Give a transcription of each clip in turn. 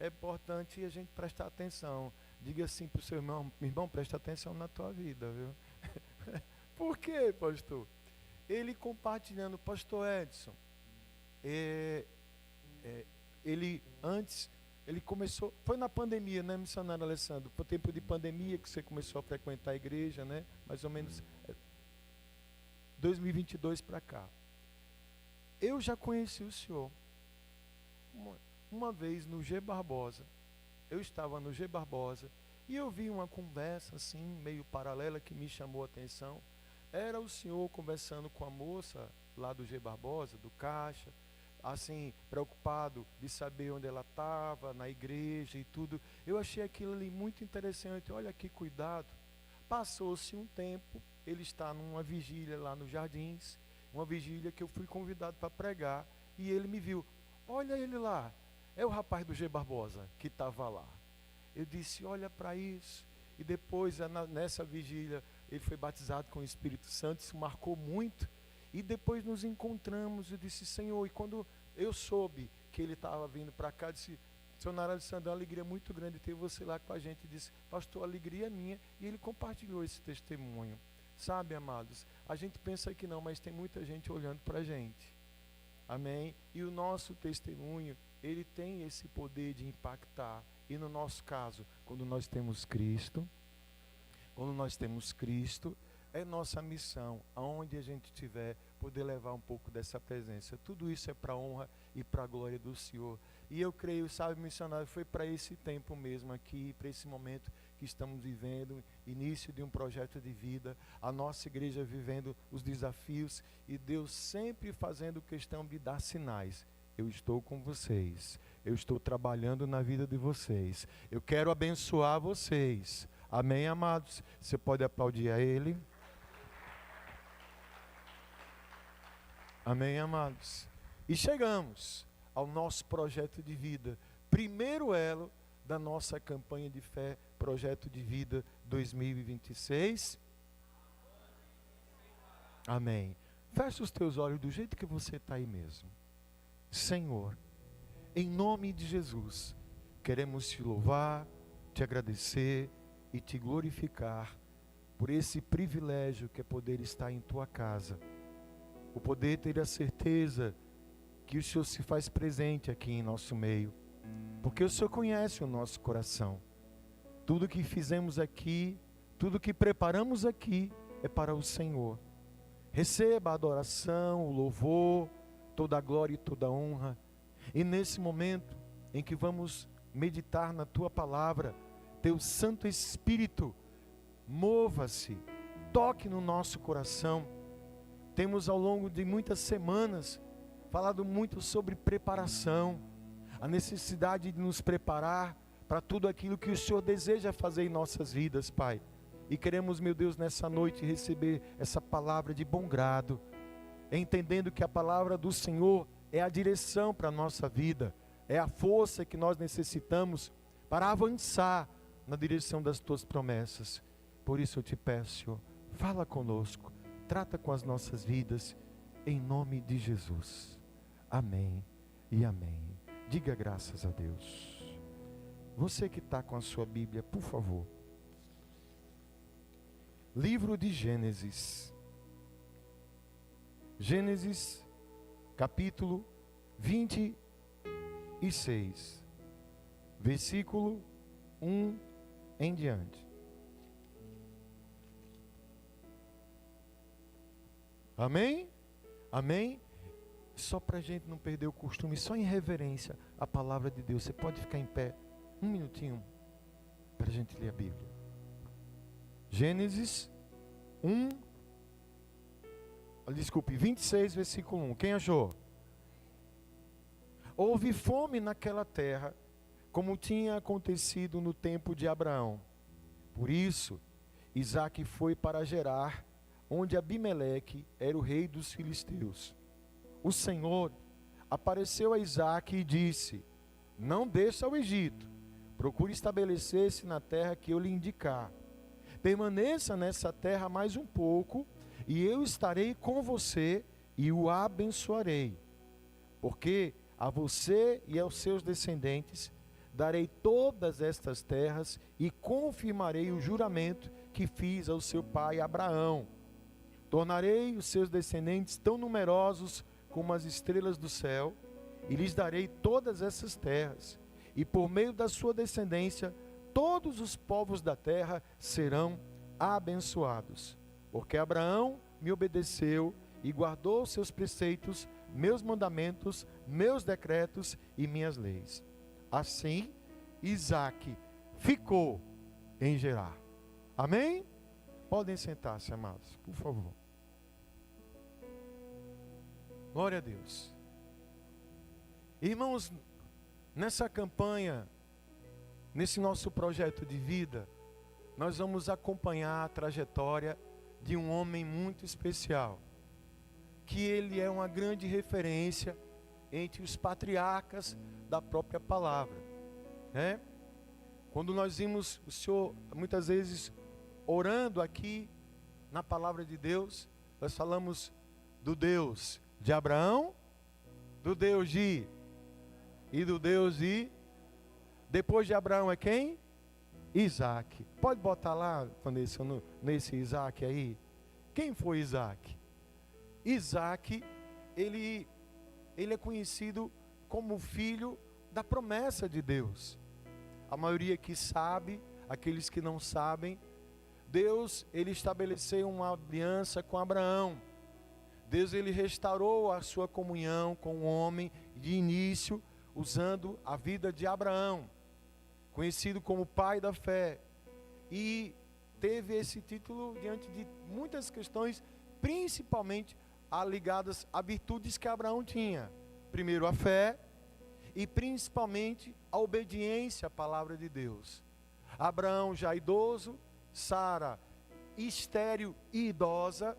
é importante a gente prestar atenção. Diga assim para o seu irmão: irmão, presta atenção na tua vida, viu? Por quê, pastor? Ele compartilhando, pastor Edson, é, ele antes, ele começou, foi na pandemia, né, missionário Alessandro? Foi tempo de pandemia que você começou a frequentar a igreja, né? Mais ou menos 2022 para cá. Eu já conheci o senhor. Uma vez no G Barbosa, eu estava no G Barbosa e eu vi uma conversa assim, meio paralela, que me chamou a atenção. Era o senhor conversando com a moça lá do G Barbosa, do caixa, assim, preocupado de saber onde ela estava, na igreja e tudo. Eu achei aquilo ali muito interessante. Olha que cuidado. Passou-se um tempo, ele está numa vigília lá nos Jardins, uma vigília que eu fui convidado para pregar, e ele me viu. Olha ele lá, é o rapaz do G Barbosa que estava lá. Eu disse, olha para isso. E depois, nessa vigília, ele foi batizado com o Espírito Santo, isso marcou muito. E depois nos encontramos, eu disse, Senhor, e quando eu soube que ele estava vindo para cá, eu disse, missionário Alessandro, é uma alegria muito grande ter você lá com a gente. Ele disse, pastor, a alegria é minha. E ele compartilhou esse testemunho. Sabe, amados, a gente pensa que não, mas tem muita gente olhando para a gente. Amém? E o nosso testemunho, ele tem esse poder de impactar. E no nosso caso, quando nós temos Cristo, é nossa missão, aonde a gente estiver, poder levar um pouco dessa presença. Tudo isso é para a honra e para a glória do Senhor. E eu creio, sabe, missionário, foi para esse tempo mesmo aqui, para esse momento que estamos vivendo, início de um projeto de vida, a nossa igreja vivendo os desafios e Deus sempre fazendo questão de dar sinais. Eu estou com vocês, eu estou trabalhando na vida de vocês, eu quero abençoar vocês. Amém, amados? Você pode aplaudir a Ele? Amém, amados? E chegamos ao nosso projeto de vida, primeiro elo da nossa campanha de fé, Projeto de Vida 2026. Amém. Fecha os teus olhos do jeito que você está aí mesmo. Senhor, em nome de Jesus, queremos te louvar, te agradecer e te glorificar por esse privilégio que é poder estar em tua casa, o poder ter a certeza que o Senhor se faz presente aqui em nosso meio, porque o Senhor conhece o nosso coração. Tudo que fizemos aqui, tudo que preparamos aqui é para o Senhor. Receba a adoração, o louvor, toda a glória e toda a honra. E nesse momento em que vamos meditar na tua palavra, teu Santo Espírito mova-se, toque no nosso coração. Temos ao longo de muitas semanas falado muito sobre preparação, a necessidade de nos preparar para tudo aquilo que o Senhor deseja fazer em nossas vidas, Pai. E queremos, meu Deus, nessa noite receber essa palavra de bom grado, entendendo que a palavra do Senhor é a direção para a nossa vida, é a força que nós necessitamos para avançar na direção das tuas promessas. Por isso eu te peço, Senhor, fala conosco, trata com as nossas vidas, em nome de Jesus. Amém e amém. Diga graças a Deus. Você que está com a sua Bíblia, por favor. Livro de Gênesis. Gênesis, capítulo 26, versículo 1 em diante. Amém? Amém? Só para a gente não perder o costume, só em reverência à palavra de Deus. Você pode ficar em pé um minutinho para a gente ler a Bíblia. Gênesis 26, versículo 1. Quem achou? Houve fome naquela terra, como tinha acontecido no tempo de Abraão. Por isso, Isaque foi para Gerar, onde Abimeleque era o rei dos filisteus. O Senhor apareceu a Isaque e disse: não desça ao Egito, procure estabelecer-se na terra que eu lhe indicar. Permaneça nessa terra mais um pouco, e eu estarei com você e o abençoarei. Porque a você e aos seus descendentes darei todas estas terras e confirmarei o juramento que fiz ao seu pai Abraão. Tornarei os seus descendentes tão numerosos como as estrelas do céu, e lhes darei todas essas terras, e por meio da sua descendência, todos os povos da terra serão abençoados. Porque Abraão me obedeceu e guardou seus preceitos, meus mandamentos, meus decretos e minhas leis. Assim, Isaque ficou em Gerar. Amém? Podem sentar-se, amados, por favor. Glória a Deus. Irmãos, nessa campanha, nesse nosso projeto de vida, nós vamos acompanhar a trajetória de um homem muito especial, que ele é uma grande referência entre os patriarcas da própria palavra, né? Quando nós vimos o Senhor, muitas vezes, orando aqui na palavra de Deus, nós falamos do Deus de Abraão, do Deus de... e do Deus de... Depois de Abraão é quem? Isaque. Pode botar lá, Vanessa, nesse Isaque aí. Quem foi Isaque? Isaque, ele é conhecido como filho da promessa de Deus. A maioria que sabe, aqueles que não sabem, Deus, ele estabeleceu uma aliança com Abraão. Deus, ele restaurou a sua comunhão com o homem de início, usando a vida de Abraão, conhecido como pai da fé, e teve esse título diante de muitas questões, principalmente ligadas a virtudes que Abraão tinha. Primeiro a fé e principalmente a obediência à palavra de Deus. Abraão já idoso, Sara estéril e idosa,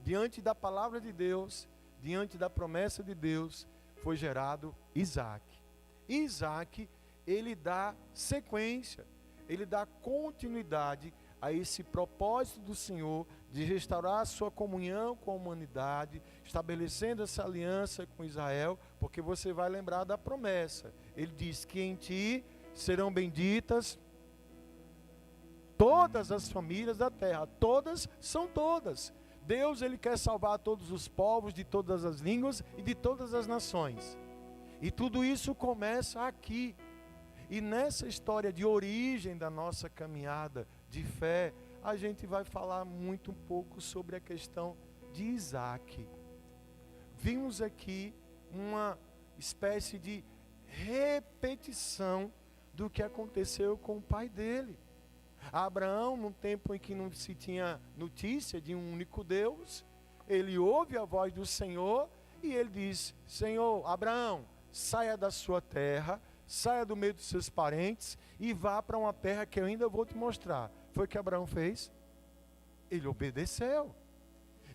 diante da palavra de Deus, diante da promessa de Deus, foi gerado Isaque. Isaque, ele dá sequência, ele dá continuidade a esse propósito do Senhor de restaurar a sua comunhão com a humanidade, estabelecendo essa aliança com Israel, porque você vai lembrar da promessa. Ele diz que em ti serão benditas todas as famílias da terra. Todas são todas. Deus, ele quer salvar todos os povos, de todas as línguas e de todas as nações. E tudo isso começa aqui. E nessa história de origem da nossa caminhada de fé, a gente vai falar muito um pouco sobre a questão de Isaque. Vimos aqui uma espécie de repetição do que aconteceu com o pai dele. Abraão, num tempo em que não se tinha notícia de um único Deus, ele ouve a voz do Senhor e ele diz: Senhor, Abraão, saia da sua terra, saia do meio dos seus parentes e vá para uma terra que eu ainda vou te mostrar. Foi o que Abraão fez? Ele obedeceu.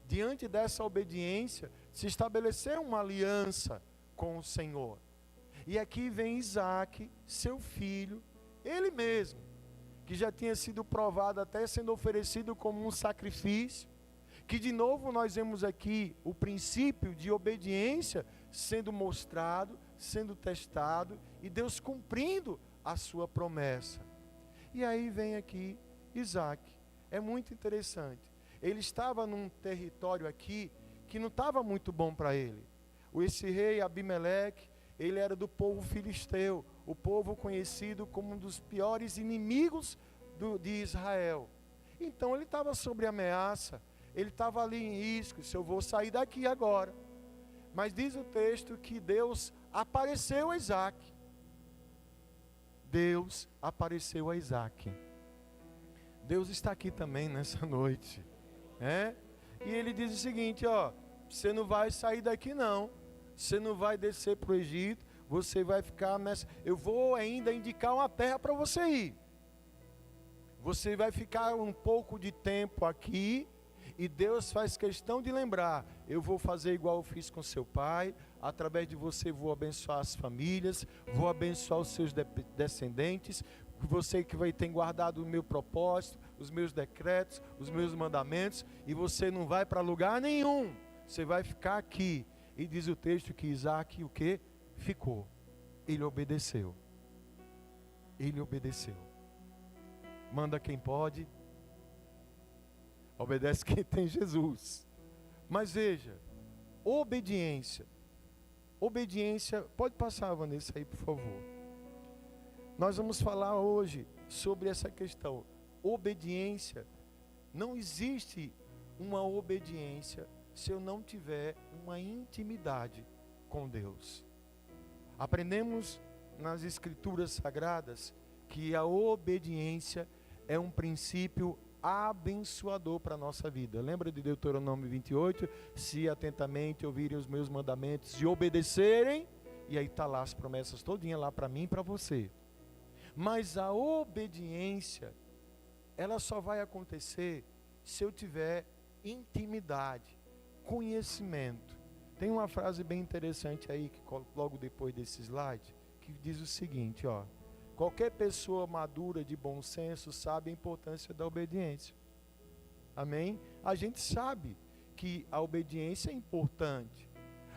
Diante dessa obediência, se estabeleceu uma aliança com o Senhor. E aqui vem Isaque, seu filho, ele mesmo, que já tinha sido provado, até sendo oferecido como um sacrifício, que de novo nós vemos aqui o princípio de obediência sendo mostrado, sendo testado, e Deus cumprindo a sua promessa. E aí vem aqui Isaque. É muito interessante. Ele estava num território aqui que não estava muito bom para ele. Esse rei Abimeleque, ele era do povo filisteu, o povo conhecido como um dos piores inimigos de Israel. Então ele estava sob ameaça, ele estava ali em risco: se eu vou sair daqui agora. Mas diz o texto que Deus apareceu a Isaque. Deus apareceu a Isaque. Deus está aqui também nessa noite, né? E ele diz o seguinte: ó, você não vai sair daqui não, você não vai descer para o Egito, você vai ficar nessa, eu vou ainda indicar uma terra para você ir. Você vai ficar um pouco de tempo aqui, e Deus faz questão de lembrar: eu vou fazer igual eu fiz com seu pai, através de você vou abençoar as famílias, vou abençoar os seus descendentes, você que vai ter guardado o meu propósito, os meus decretos, os meus mandamentos, e você não vai para lugar nenhum, você vai ficar aqui. E diz o texto que Isaque o que? Ficou. Ele obedeceu. ele obedeceu. Manda quem pode, obedece quem tem Jesus. Mas veja, obediência. Obediência, pode passar, Vanessa, aí, por favor. Nós vamos falar hoje sobre essa questão. Obediência. Não existe uma obediência se eu não tiver uma intimidade com Deus. Aprendemos nas Escrituras Sagradas que a obediência é um princípio abençoador para a nossa vida. Lembra de Deuteronômio 28? Se atentamente ouvirem os meus mandamentos e obedecerem, e aí está lá as promessas todinhas lá para mim e para você. Mas a obediência, ela só vai acontecer se eu tiver intimidade, conhecimento. Tem uma frase bem interessante aí, que logo depois desse slide, que diz o seguinte, ó: qualquer pessoa madura de bom senso sabe a importância da obediência. Amém? A gente sabe que a obediência é importante.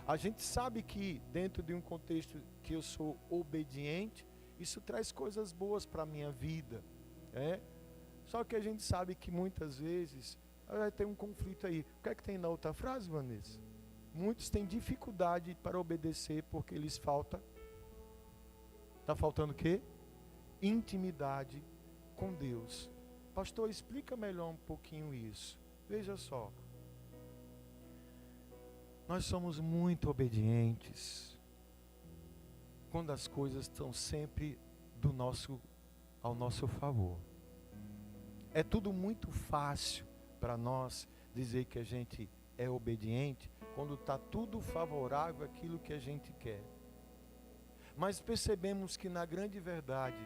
A gente sabe que dentro de um contexto que eu sou obediente, isso traz coisas boas para a minha vida. Só que a gente sabe que muitas vezes vai ter um conflito aí. O que é que tem na outra frase, Vanessa? Muitos têm dificuldade para obedecer porque lhes falta. Está faltando o quê? Intimidade com Deus. Pastor, explica melhor um pouquinho isso. Veja só. Nós somos muito obedientes quando as coisas estão sempre ao nosso favor. É tudo muito fácil para nós dizer que a gente é obediente quando está tudo favorável àquilo que a gente quer. Mas percebemos que na grande verdade,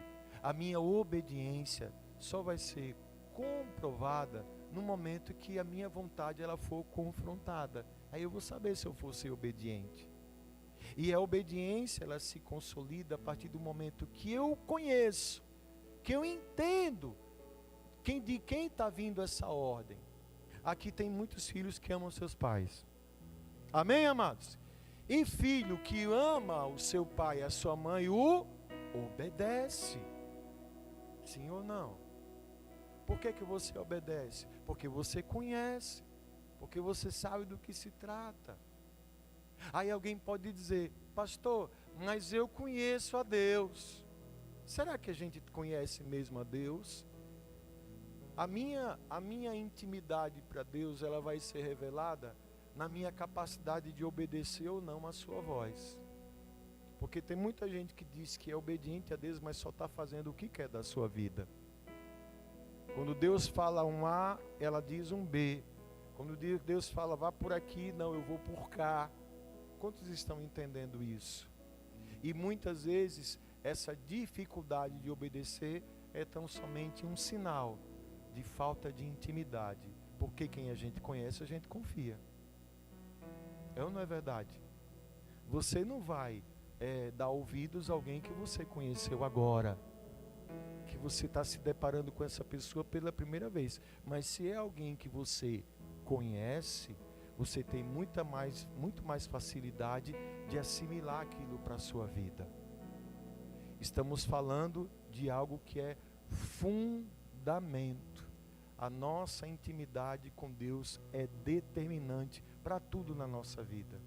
a minha obediência só vai ser comprovada no momento que a minha vontade ela for confrontada. Aí eu vou saber se eu for ser obediente. E a obediência ela se consolida a partir do momento que eu conheço, que eu entendo de quem está vindo essa ordem. Aqui tem muitos filhos que amam seus pais. Amém, amados? E filho que ama o seu pai e a sua mãe o obedece. Sim ou não? Por que você obedece? Porque você conhece. Porque você sabe do que se trata. Aí alguém pode dizer: pastor, mas eu conheço a Deus. Será que a gente conhece mesmo a Deus? A minha intimidade para Deus, ela vai ser revelada na minha capacidade de obedecer ou não a sua voz. Porque tem muita gente que diz que é obediente a Deus, mas só está fazendo o que quer da sua vida. Quando Deus fala um A, ela diz um B. Quando Deus fala vá por aqui, não, eu vou por cá. Quantos estão entendendo isso? E muitas vezes essa dificuldade de obedecer é tão somente um sinal de falta de intimidade. Porque quem a gente conhece, a gente confia. É ou não é verdade? Você não vai dar ouvidos a alguém que você conheceu agora, que você está se deparando com essa pessoa pela primeira vez. Mas se é alguém que você conhece, você tem muito mais facilidade de assimilar aquilo para a sua vida. Estamos falando de algo que é fundamento. A nossa intimidade com Deus é determinante para tudo na nossa vida.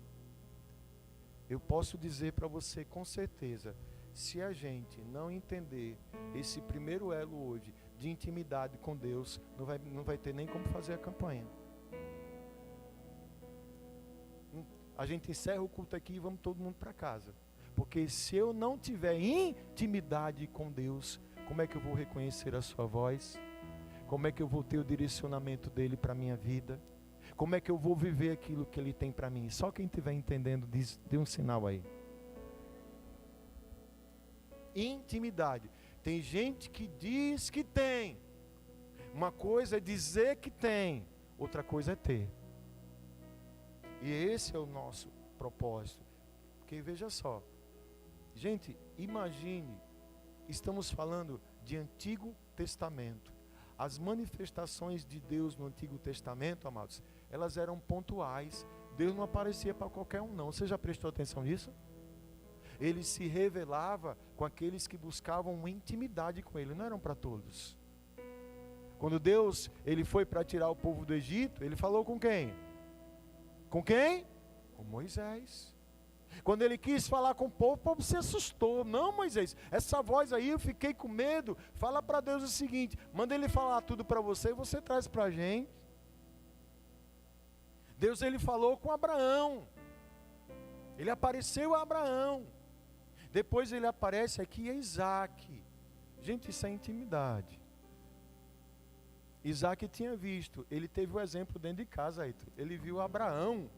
Eu posso dizer para você com certeza, se a gente não entender esse primeiro elo hoje de intimidade com Deus, não vai ter nem como fazer a campanha. A gente encerra o culto aqui e vamos todo mundo para casa. Porque se eu não tiver intimidade com Deus, como é que eu vou reconhecer a sua voz? Como é que eu vou ter o direcionamento dele para a minha vida? Como é que eu vou viver aquilo que ele tem para mim? Só quem estiver entendendo diz, dê um sinal aí. Intimidade. Tem gente que diz que tem. Uma coisa é dizer que tem, outra coisa é ter. E esse é o nosso propósito. Porque veja só, gente, imagine, estamos falando de Antigo Testamento. As manifestações de Deus no Antigo Testamento, amados, elas eram pontuais. Deus não aparecia para qualquer um, não. Você já prestou atenção nisso? ele se revelava com aqueles que buscavam uma intimidade com ele, não eram para todos. Quando Deus, ele foi para tirar o povo do Egito, ele falou com quem? Com quem? Com Moisés. Quando ele quis falar com o povo se assustou. Não, Moisés, essa voz aí eu fiquei com medo. Fala para Deus o seguinte, manda ele falar tudo para você e você traz para a gente. Deus, ele falou com Abraão. Ele apareceu a Abraão. Depois ele aparece aqui a Isaac. Gente, isso é intimidade. Isaac tinha visto, ele teve o exemplo dentro de casa, Heitor. Ele viu Abraão.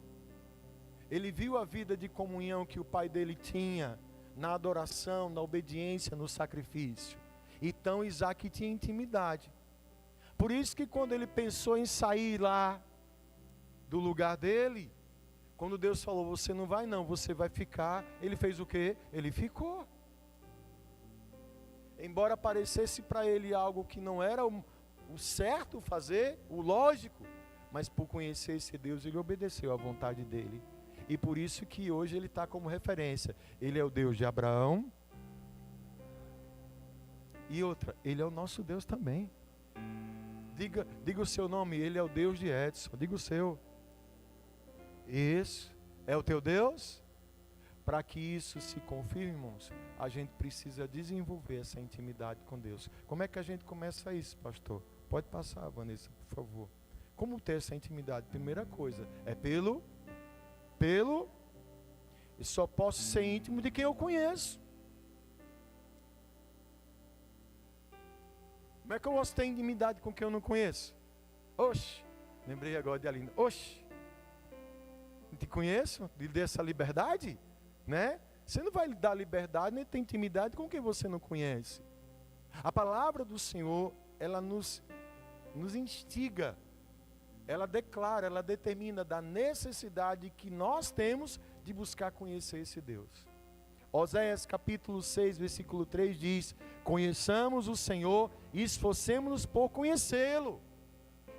Ele viu a vida de comunhão que o pai dele tinha, na adoração, na obediência, no sacrifício. Então Isaac tinha intimidade. Por isso que quando ele pensou em sair lá do lugar dele, quando Deus falou, você não vai não, você vai ficar, ele fez o quê? Ele ficou. Embora parecesse para ele algo que não era o certo fazer, o lógico, mas por conhecer esse Deus, ele obedeceu à vontade dele. E por isso que hoje ele está como referência. Ele é o Deus de Abraão. E outra, ele é o nosso Deus também. Diga o seu nome, ele é o Deus de Edson. Diga o seu. Isso. É o teu Deus? Para que isso se confirme, irmãos, a gente precisa desenvolver essa intimidade com Deus. Como é que a gente começa isso, pastor? Pode passar, Vanessa, por favor. Como ter essa intimidade? Primeira coisa, é pelo e só posso ser íntimo de quem eu conheço. Como é que eu posso ter intimidade com quem eu não conheço? Oxe, lembrei agora de Aline. Oxe, não te conheço? Lhe dê essa liberdade? Né? Você não vai lhe dar liberdade nem ter intimidade com quem você não conhece. A palavra do Senhor, ela nos instiga. Ela declara, ela determina da necessidade que nós temos de buscar conhecer esse Deus. Oséias capítulo 6, versículo 3 diz, conheçamos o Senhor e esforcemos-nos por conhecê-lo.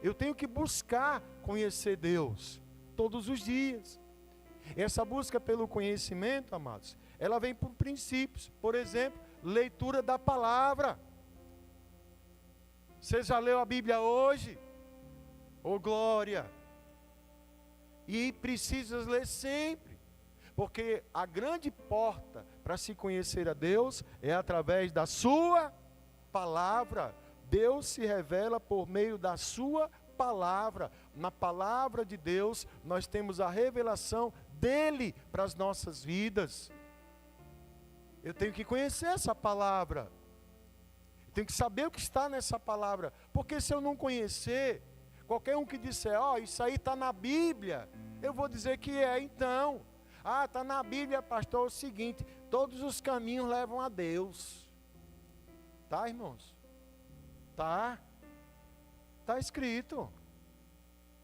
Eu tenho que buscar conhecer Deus todos os dias. Essa busca pelo conhecimento, amados, ela vem por princípios. Por exemplo, leitura da palavra. Você já leu a Bíblia hoje? Oh glória! E precisa ler sempre, porque a grande porta para se conhecer a Deus é através da sua palavra. Deus se revela por meio da sua palavra. Na palavra de Deus nós temos a revelação dele para as nossas vidas. Eu tenho que conhecer essa palavra, eu tenho que saber o que está nessa palavra, porque se eu não conhecer, qualquer um que disser, ó, isso aí está na Bíblia, eu vou dizer que é então. Ah, está na Bíblia, pastor, é o seguinte, todos os caminhos levam a Deus. Tá, irmãos? Tá? Tá escrito.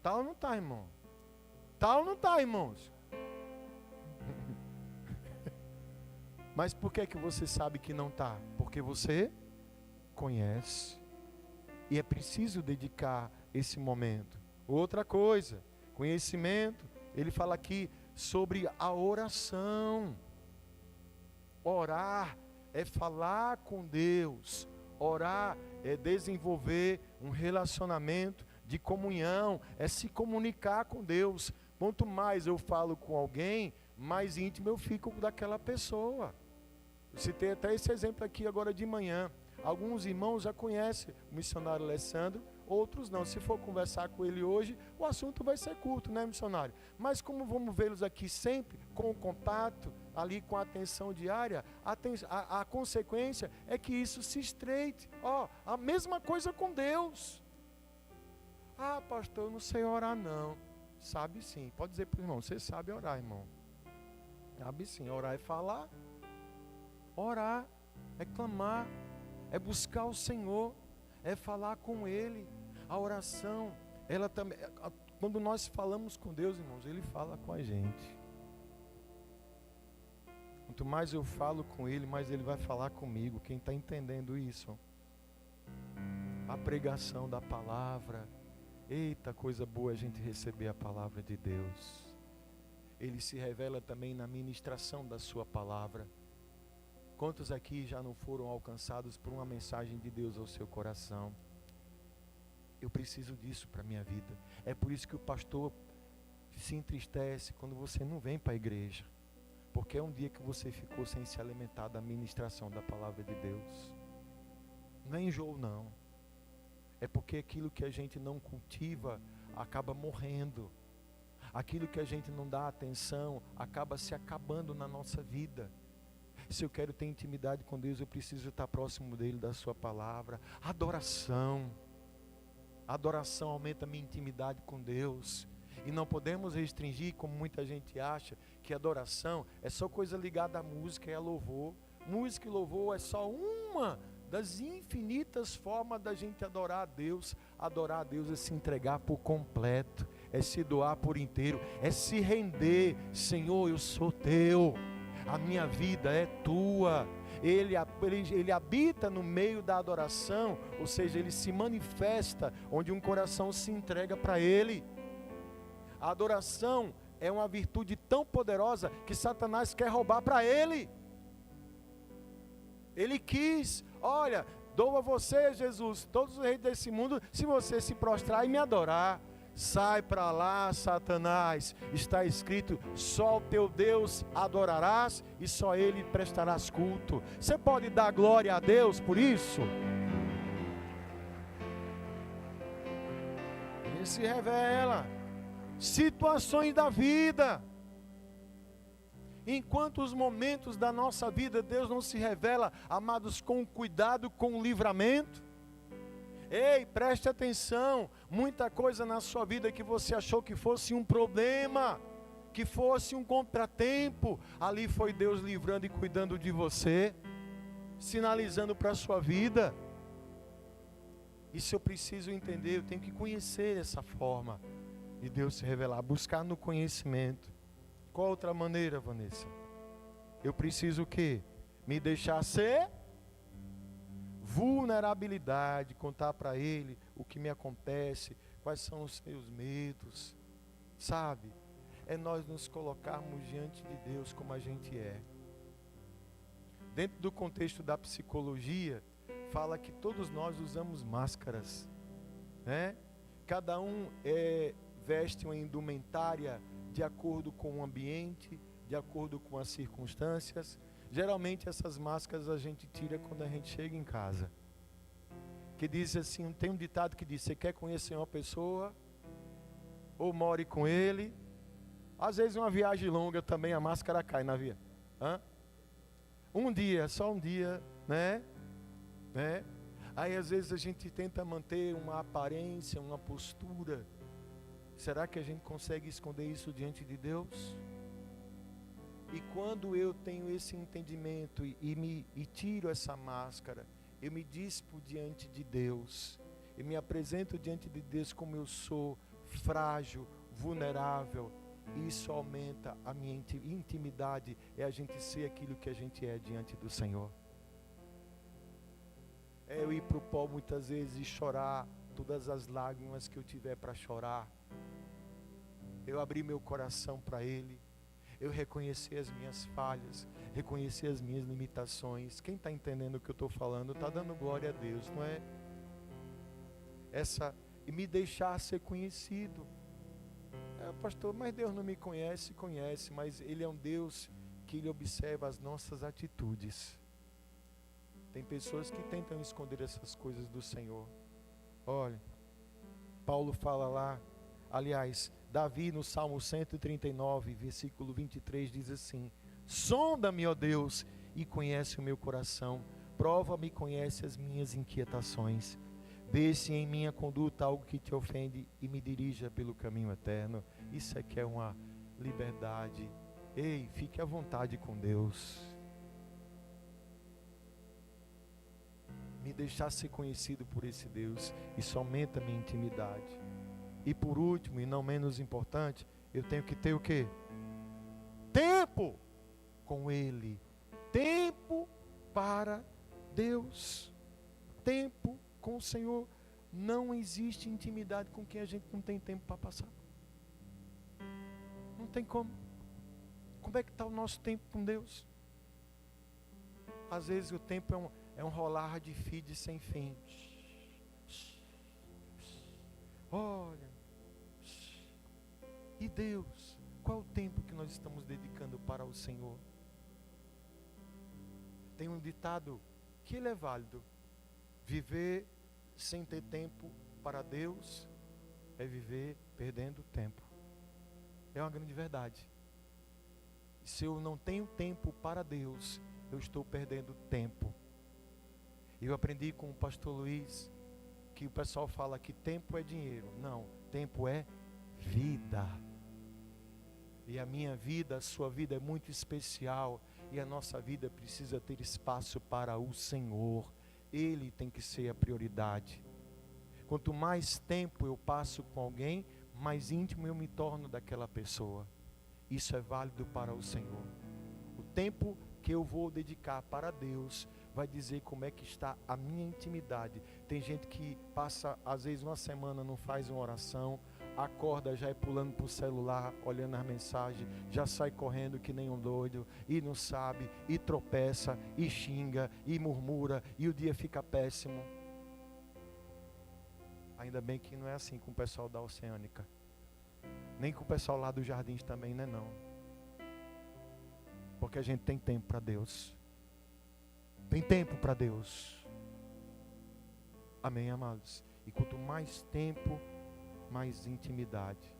Tá ou não tá, irmão? Tá ou não tá, irmãos? Mas por que você sabe que não tá? Porque você conhece. E é preciso dedicar esse momento. Outra coisa, conhecimento, ele fala aqui sobre a oração. Orar é falar com Deus. Orar é desenvolver um relacionamento de comunhão, é se comunicar com Deus. Quanto mais eu falo com alguém, mais íntimo eu fico daquela pessoa. Eu citei até esse exemplo aqui agora de manhã. Alguns irmãos já conhecem o missionário Alessandro, outros não. Se for conversar com ele hoje, o assunto vai ser curto, né, missionário? Mas como vamos vê-los aqui sempre, com o contato, ali com a atenção diária, a consequência é que isso se estreite. Ó, a mesma coisa com Deus. Ah, pastor, eu não sei orar não. Sabe sim, pode dizer para o irmão, você sabe orar, irmão. Sabe sim, orar é falar. Orar é clamar, é buscar o Senhor, é falar com Ele. A oração, ela também, quando nós falamos com Deus, irmãos, Ele fala com a gente. Quanto mais eu falo com Ele, mais Ele vai falar comigo. Quem está entendendo isso? A pregação da palavra. Eita, coisa boa a gente receber a palavra de Deus. Ele se revela também na ministração da sua palavra. Quantos aqui já não foram alcançados por uma mensagem de Deus ao seu coração? Eu preciso disso para a minha vida. É por isso que o pastor se entristece quando você não vem para a igreja. Porque é um dia que você ficou sem se alimentar da ministração da palavra de Deus. Não é enjoo, não. É porque aquilo que a gente não cultiva acaba morrendo. Aquilo que a gente não dá atenção acaba se acabando na nossa vida. Se eu quero ter intimidade com Deus, eu preciso estar próximo dele, da sua palavra. Adoração. Adoração aumenta a minha intimidade com Deus. E não podemos restringir, como muita gente acha, que adoração é só coisa ligada à música e a louvor. Música e louvor é só uma das infinitas formas da gente adorar a Deus. Adorar a Deus é se entregar por completo, é se doar por inteiro, é se render. Senhor, eu sou teu, a minha vida é tua. Ele habita no meio da adoração, ou seja, ele se manifesta onde um coração se entrega para ele. A adoração é uma virtude tão poderosa que Satanás quer roubar para ele. Ele quis, olha, dou a você, Jesus, todos os reis desse mundo, se você se prostrar e me adorar. Sai para lá, Satanás, está escrito, só o teu Deus adorarás e só ele prestarás culto. Você pode dar glória a Deus por isso? Ele se revela. Situações da vida. Enquanto os momentos da nossa vida Deus não se revela, amados, com cuidado, com livramento. Ei, preste atenção, muita coisa na sua vida que você achou que fosse um problema, que fosse um contratempo, ali foi Deus livrando e cuidando de você, sinalizando para a sua vida. Isso eu preciso entender, eu tenho que conhecer essa forma de Deus se revelar, buscar no conhecimento. Qual outra maneira, Vanessa? Eu preciso o quê? Me deixar ser vulnerabilidade, contar para Ele o que me acontece, quais são os seus medos, sabe? É nós nos colocarmos diante de Deus como a gente é. Dentro do contexto da psicologia, fala que todos nós usamos máscaras, né? Cada um veste uma indumentária de acordo com o ambiente, de acordo com as circunstâncias. Geralmente essas máscaras a gente tira quando a gente chega em casa. Que diz assim, tem um ditado que diz, você quer conhecer uma pessoa, ou more com ele. Às vezes uma viagem longa também a máscara cai na via. Um dia, só um dia, né? Aí às vezes a gente tenta manter uma aparência, uma postura. Será que a gente consegue esconder isso diante de Deus? E quando eu tenho esse entendimento e tiro essa máscara, eu me dispo diante de Deus, eu me apresento diante de Deus como eu sou, frágil, vulnerável. Isso aumenta a minha intimidade, é a gente ser aquilo que a gente é diante do Senhor. É eu ir para o pó muitas vezes e chorar todas as lágrimas que eu tiver para chorar. Eu abrir meu coração para Ele. Eu reconhecer as minhas falhas, reconhecer as minhas limitações. Quem está entendendo o que eu estou falando, está dando glória a Deus, não é? E me deixar ser conhecido. Pastor, mas Deus não me conhece, mas Ele é um Deus que Ele observa as nossas atitudes. Tem pessoas que tentam esconder essas coisas do Senhor. Olha, Paulo fala lá, aliás, Davi no Salmo 139, versículo 23 diz assim, sonda-me, ó Deus, e conhece o meu coração, prova-me e conhece as minhas inquietações, vê se em minha conduta algo que te ofende e me dirija pelo caminho eterno. Isso aqui é uma liberdade. Ei, fique à vontade com Deus. Me deixar ser conhecido por esse Deus, isso aumenta a minha intimidade. E por último, e não menos importante, eu tenho que ter o quê? Tempo com Ele. Tempo para Deus. Tempo com o Senhor. Não existe intimidade com quem a gente não tem tempo para passar. Não tem como. Como é que está o nosso tempo com Deus? Às vezes o tempo é um rolar de feed sem fim. Olha. E Deus, qual o tempo que nós estamos dedicando para o Senhor? Tem um ditado que ele é válido. Viver sem ter tempo para Deus é viver perdendo tempo. É uma grande verdade. Se eu não tenho tempo para Deus, eu estou perdendo tempo. Eu aprendi com o pastor Luiz que o pessoal fala que tempo é dinheiro. Não, tempo é vida. E a minha vida, a sua vida é muito especial. E a nossa vida precisa ter espaço para o Senhor. Ele tem que ser a prioridade. Quanto mais tempo eu passo com alguém, mais íntimo eu me torno daquela pessoa. Isso é válido para o Senhor. O tempo que eu vou dedicar para Deus vai dizer como é que está a minha intimidade. Tem gente que passa às vezes uma semana, não faz uma oração, acorda, já é pulando para o celular, olhando as mensagens, já sai correndo que nem um doido, e não sabe, e tropeça, e xinga, e murmura, e o dia fica péssimo. Ainda bem que não é assim com o pessoal da Oceânica, nem com o pessoal lá dos Jardins também, né não. Porque a gente tem tempo para Deus. Tem tempo para Deus. Amém, amados? E quanto mais tempo, mais intimidade.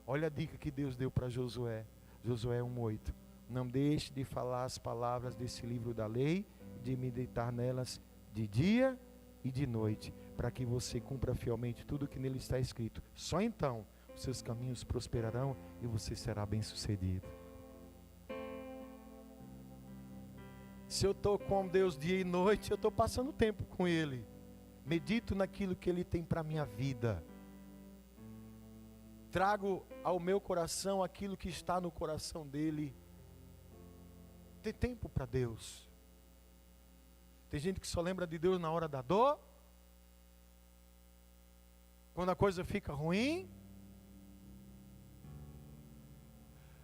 Olha a dica que Deus deu para Josué. Josué 1:8. Não deixe de falar as palavras desse livro da lei, de meditar nelas de dia e de noite, para que você cumpra fielmente tudo que nele está escrito. Só então os seus caminhos prosperarão e você será bem-sucedido. Se eu estou com Deus dia e noite, eu estou passando tempo com Ele. Medito naquilo que Ele tem para a minha vida. Trago ao meu coração aquilo que está no coração dEle. Tem tempo para Deus. Tem gente que só lembra de Deus na hora da dor. Quando a coisa fica ruim.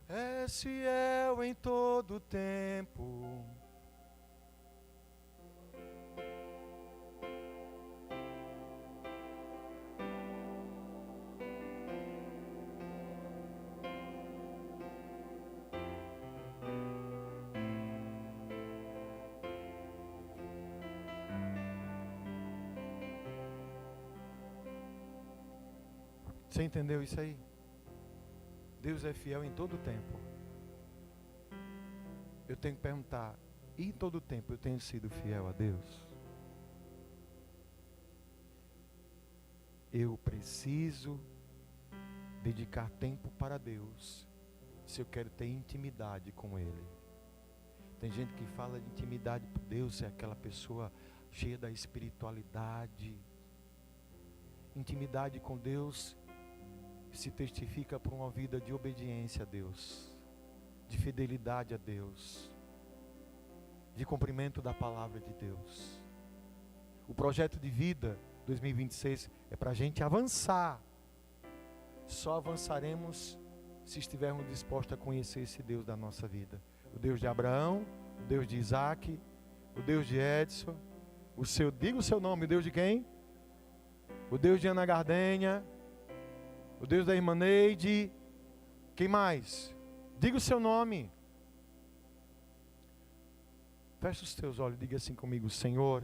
És fiel em todo tempo. Você entendeu isso aí? Deus é fiel em todo o tempo. Eu tenho que perguntar, e em todo o tempo eu tenho sido fiel a Deus? Eu preciso dedicar tempo para Deus, se eu quero ter intimidade com Ele. Tem gente que fala de intimidade com Deus, é aquela pessoa cheia da espiritualidade. Intimidade com Deus se testifica por uma vida de obediência a Deus, de fidelidade a Deus, de cumprimento da palavra de Deus. O projeto de vida 2026 é para a gente avançar. Só avançaremos se estivermos dispostos a conhecer esse Deus da nossa vida. O Deus de Abraão, o Deus de Isaac, o Deus de Edson, diga o seu nome, o Deus de quem? O Deus de Ana Gardenha, o Deus da irmã Neide. Quem mais? Diga o seu nome. Feche os teus olhos e diga assim comigo: Senhor,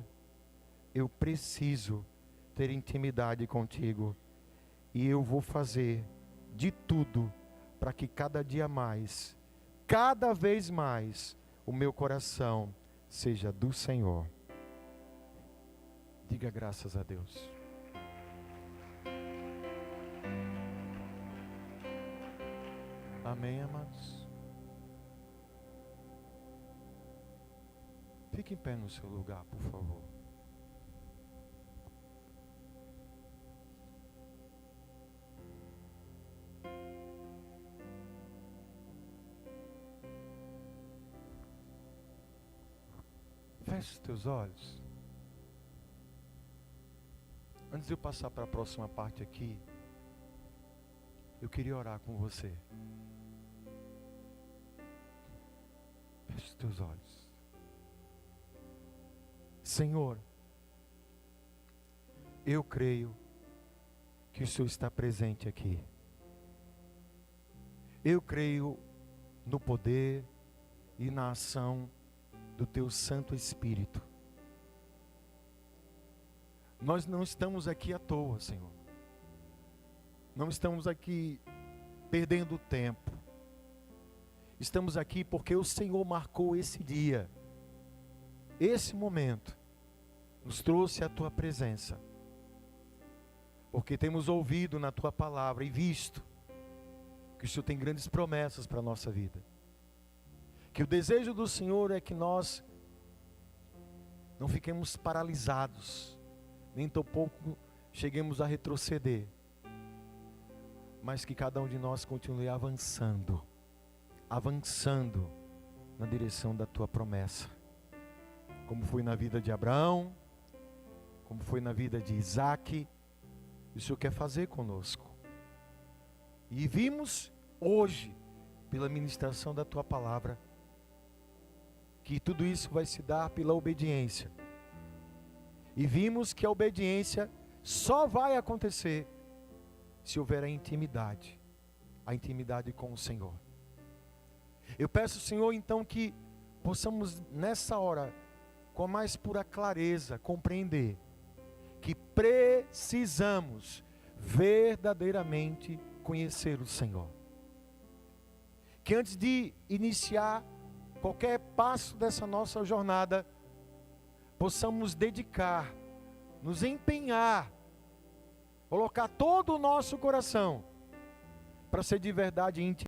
eu preciso ter intimidade contigo. E eu vou fazer de tudo para que cada dia mais, cada vez mais, o meu coração seja do Senhor. Diga graças a Deus. Amém, amados? Fique em pé no seu lugar, por favor. Feche os teus olhos. Antes de eu passar para a próxima parte aqui, eu queria orar com você. Feche os teus olhos. Senhor, eu creio que o Senhor está presente aqui. Eu creio no poder e na ação do Teu Santo Espírito. Nós não estamos aqui à toa, Senhor. Não estamos aqui perdendo tempo. Estamos aqui porque o Senhor marcou esse dia, esse momento, nos trouxe a Tua presença. Porque temos ouvido na Tua palavra e visto que o Senhor tem grandes promessas para a nossa vida. Que o desejo do Senhor é que nós não fiquemos paralisados, nem tampouco cheguemos a retroceder, mas que cada um de nós continue avançando na direção da Tua promessa. Como foi na vida de Abraão, como foi na vida de Isaac, o Senhor quer fazer conosco. E vimos hoje, pela ministração da Tua palavra, que tudo isso vai se dar pela obediência. E vimos que a obediência só vai acontecer se houver a intimidade com o Senhor. Eu peço, Senhor, então, que possamos nessa hora, com a mais pura clareza, compreender que precisamos verdadeiramente conhecer o Senhor. Que antes de iniciar qualquer passo dessa nossa jornada, possamos dedicar, nos empenhar, colocar todo o nosso coração para ser de verdade íntimo